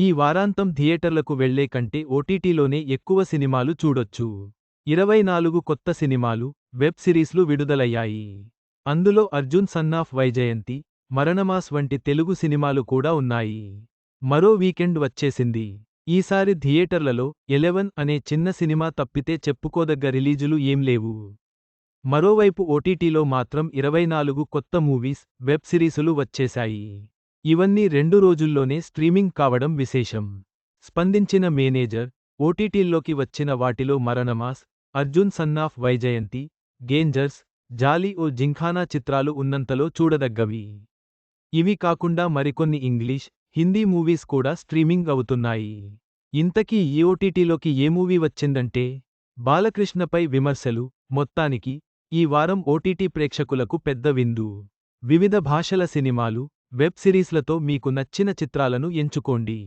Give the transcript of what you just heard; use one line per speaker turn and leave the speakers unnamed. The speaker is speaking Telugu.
ఈ వారాంతం థియేటర్లకు వెళ్లే కంటే ఓటీటీలోనే ఎక్కువ సినిమాలు చూడొచ్చు. 24 కొత్త సినిమాలు, వెబ్ సిరీస్లు విడుదలయ్యాయి. అందులో అర్జున్ సన్నాఫ్ వైజయంతి, మరణమాస్ వంటి తెలుగు సినిమాలు కూడా ఉన్నాయి. మరో వీకెండ్ వచ్చేసింది. ఈసారి థియేటర్లలో 11 అనే చిన్న సినిమా తప్పితే చెప్పుకోదగ్గ రిలీజులు ఏం లేవు. మరోవైపు ఓటీటీలో మాత్రం 24 కొత్త మూవీస్, వెబ్ సిరీసులు వచ్చేశాయి. ఇవన్నీ 2 రోజుల్లోనే స్ట్రీమింగ్ కావడం విశేషం. స్పందించిన మేనేజర్, ఓటీటీల్లోకి వచ్చిన వాటిలో మరణమాస్, అర్జున్ సన్నాఫ్ వైజయంతి, గేంజర్స్, జాలీ ఓ జింఖానా చిత్రాలు ఉన్నంతలో చూడదగ్గవి. ఇవి కాకుండా మరికొన్ని ఇంగ్లీష్, హిందీ మూవీస్ కూడా స్ట్రీమింగ్ అవుతున్నాయి. ఇంతకీ ఈ ఓటీటీలోకి ఏ మూవీ వచ్చిందంటే? బాలకృష్ణపై విమర్శలు. మొత్తానికి ఈ వారం ఓటీటీ ప్రేక్షకులకు పెద్ద విందు. వివిధ భాషల సినిమాలు, వెబ్ సిరీస్లతో మీకు నచ్చిన చిత్రాలను ఎంచుకోండి.